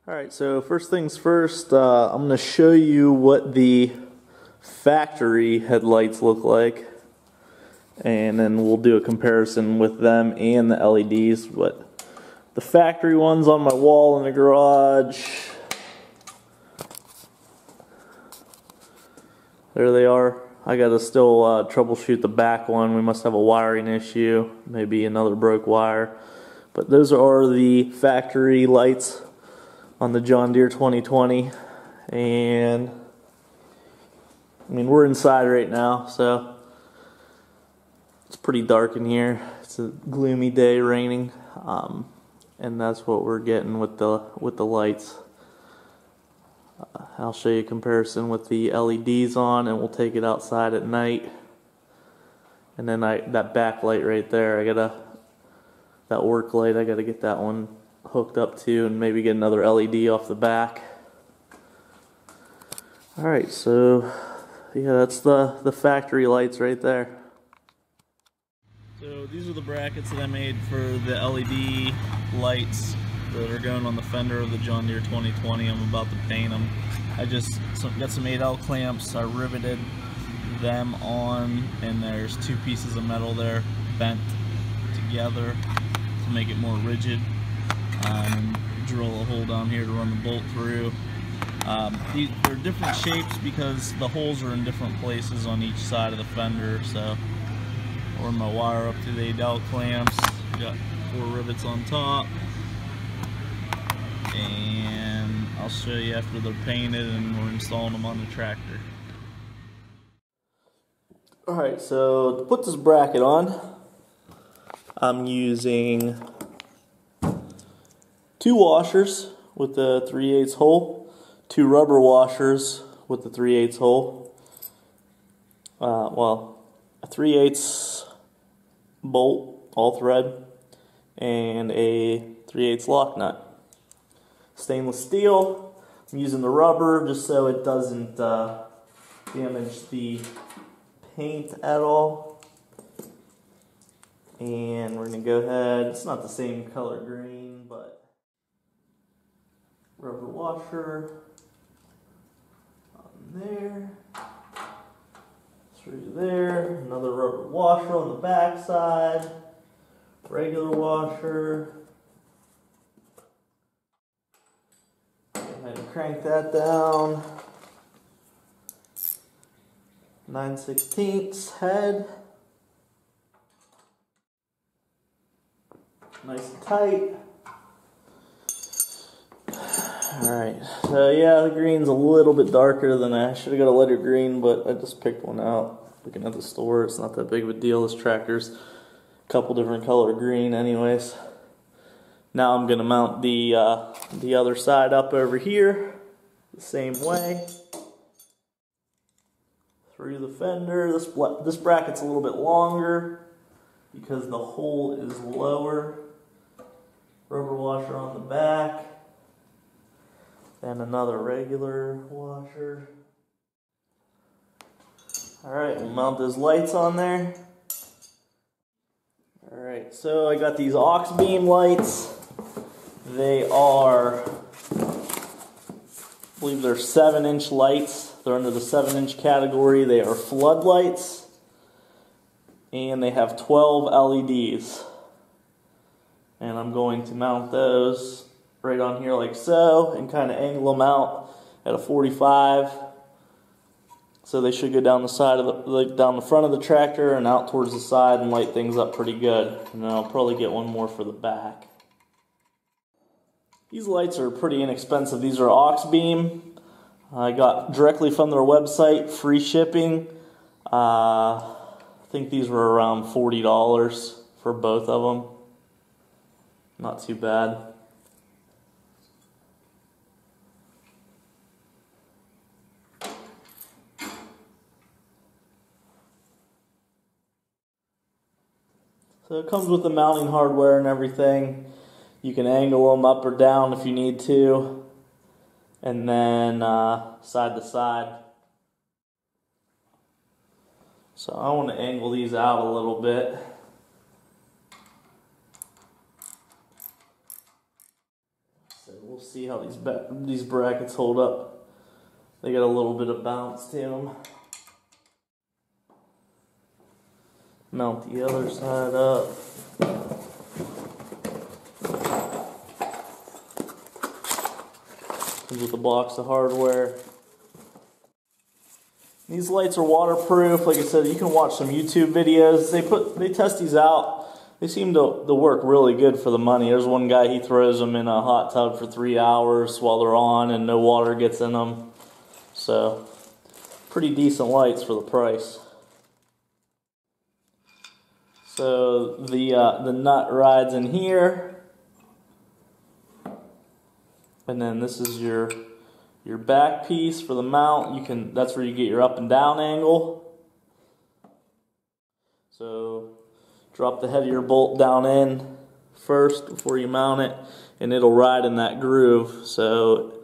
Alright, so first things first, I'm going to show you what the factory headlights look like, and then we'll do a comparison with them and the LEDs. But the factory ones on my wall in the garage, there they are. I got to still troubleshoot the back one. We must have a wiring issue, maybe another broke wire. But those are the factory lights on the John Deere 2020, and I mean, we're inside right now, so it's pretty dark in here. It's a gloomy day, raining, and that's what we're getting with the lights. I'll show you a comparison with the LEDs on, and we'll take it outside at night. And then that back light right there, that work light, I gotta get that one hooked up to, and maybe get another LED off the back. Alright, so yeah, that's the factory lights right there. So these are the brackets that I made for the LED lights that are going on the fender of the John Deere 2020. I'm about to paint them. I just got some 8L clamps. I riveted them on, and there's two pieces of metal there bent together to make it more rigid. Drill a hole down here to run the bolt through. They're different shapes because the holes are in different places on each side of the fender. So I'll run my wire up to the 8L clamps. Got 4 rivets on top, and I'll show you after they're painted and we're installing them on the tractor. Alright, so to put this bracket on, I'm using 2 washers with the 3/8 hole, 2 rubber washers with the 3/8 hole, well, a 3/8 bolt, all thread, and a 3/8 lock nut. Stainless steel. I'm using the rubber just so it doesn't damage the paint at all. And we're going to go ahead, it's not the same color green, but rubber washer on there, through there, another rubber washer on the back side, regular washer. Go ahead and crank that down. 9/16 head. Nice and tight. Alright, so yeah, the green's a little bit darker than I should have got a lighter green, but I just picked one out. Looking at the store, it's not that big of a deal. This tractor's a couple different color green anyways. Now I'm going to mount the other side up over here the same way. Through the fender. This bracket's a little bit longer because the hole is lower. Rubber washer on the back. And another regular washer. Alright, we'll mount those lights on there. Alright, so I got these Auxbeam lights. They are, I believe they're 7-inch lights. They're under the 7-inch category. They are floodlights. And they have 12 LEDs. And I'm going to mount those right on here like so, and kind of angle them out at a 45, so they should go down the side of down the front of the tractor and out towards the side and light things up pretty good. And then I'll probably get one more for the back. These lights are pretty inexpensive. These are Auxbeam. I got directly from their website, free shipping. I think these were around $40 for both of them. Not too bad. So it comes with the mounting hardware and everything. You can angle them up or down if you need to. And then side to side. So I want to angle these out a little bit. So we'll see how these brackets hold up. They got a little bit of bounce to them. Mount the other side up. Comes with a box of hardware. These lights are waterproof. Like I said, you can watch some YouTube videos. They test these out. They seem to work really good for the money. There's one guy, he throws them in a hot tub for 3 hours while they're on and no water gets in them. So, pretty decent lights for the price. So the nut rides in here. And then this is your back piece for the mount. That's where you get your up and down angle. So drop the head of your bolt down in first before you mount it, and it'll ride in that groove, so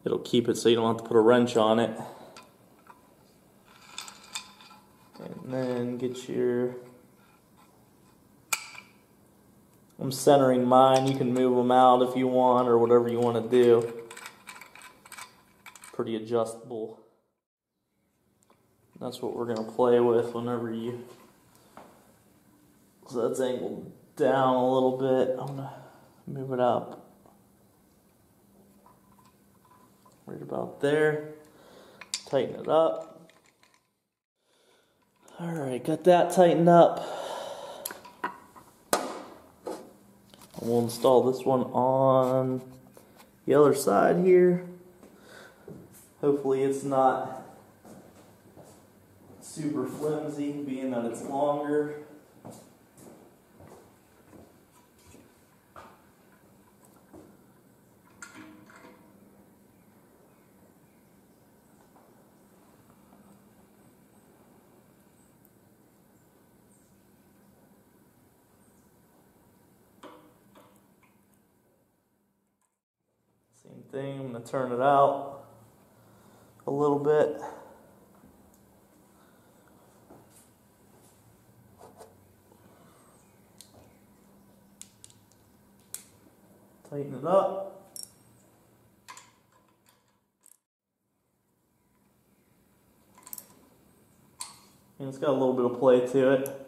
it'll keep it so you don't have to put a wrench on it. And then get your... I'm centering mine. You can move them out if you want, or whatever you want to do. Pretty adjustable. That's what we're going to play with whenever you... So that's angled down a little bit. I'm going to move it up. Right about there. Tighten it up. Alright, got that tightened up. We'll install this one on the other side here. Hopefully it's not super flimsy, being that it's longer. Same thing, I'm going to turn it out a little bit. Tighten it up. And it's got a little bit of play to it.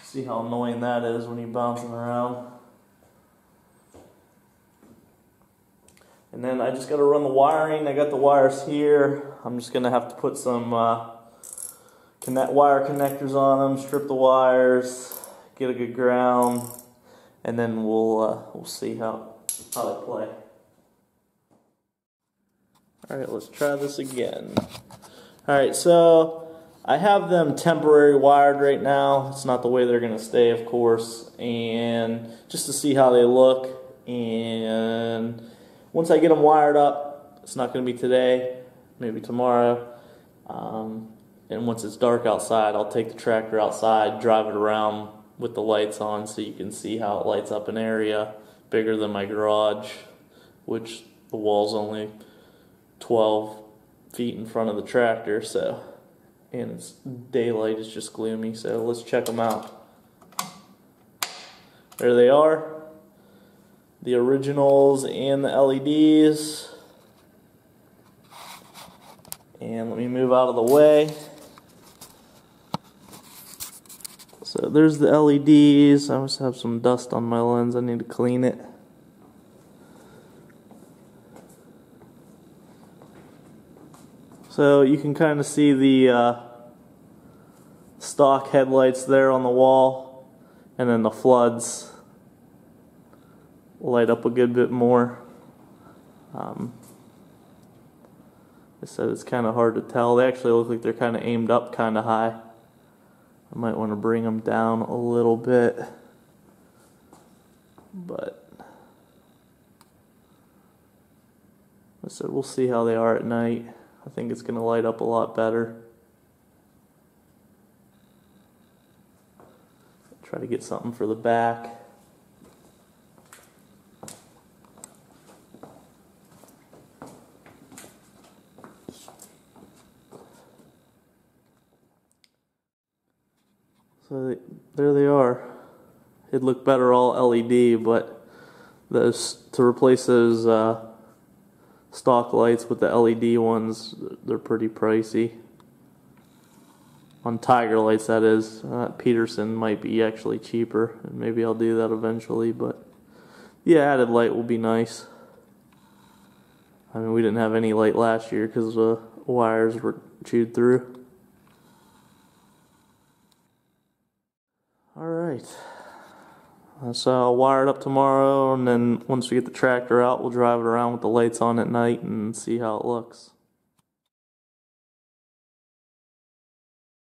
See how annoying that is when you're bouncing around. And then I just got to run the wiring. I got the wires here. I'm just going to have to put some wire connectors on them, strip the wires, get a good ground, and then we'll see how they play. Alright, let's try this again. Alright, so I have them temporary wired right now. It's not the way they're going to stay, of course, and just to see how they look. And once I get them wired up, it's not going to be today, maybe tomorrow, and once it's dark outside, I'll take the tractor outside, drive it around with the lights on so you can see how it lights up an area bigger than my garage, which the wall's only 12 feet in front of the tractor, so, and it's daylight, it's just gloomy, so let's check them out. There they are. The originals and the LEDs. And let me move out of the way. So there's the LEDs. I always have some dust on my lens. I need to clean it. So you can kind of see the stock headlights there on the wall, and then the floods light up a good bit more. I said it's kind of hard to tell. They actually look like they're kind of aimed up kind of high. I might want to bring them down a little bit, but I said we'll see how they are at night. I think it's going to light up a lot better. Try to get something for the back. So there they are. It'd look better all LED, but those to replace those stock lights with the LED ones. They're pretty pricey. On Tiger lights, that is. Peterson might be actually cheaper, and maybe I'll do that eventually, but yeah, added light will be nice. I mean, we didn't have any light last year because the wires were chewed through. Alright, so I'll wire it up tomorrow, and then once we get the tractor out, we'll drive it around with the lights on at night and see how it looks.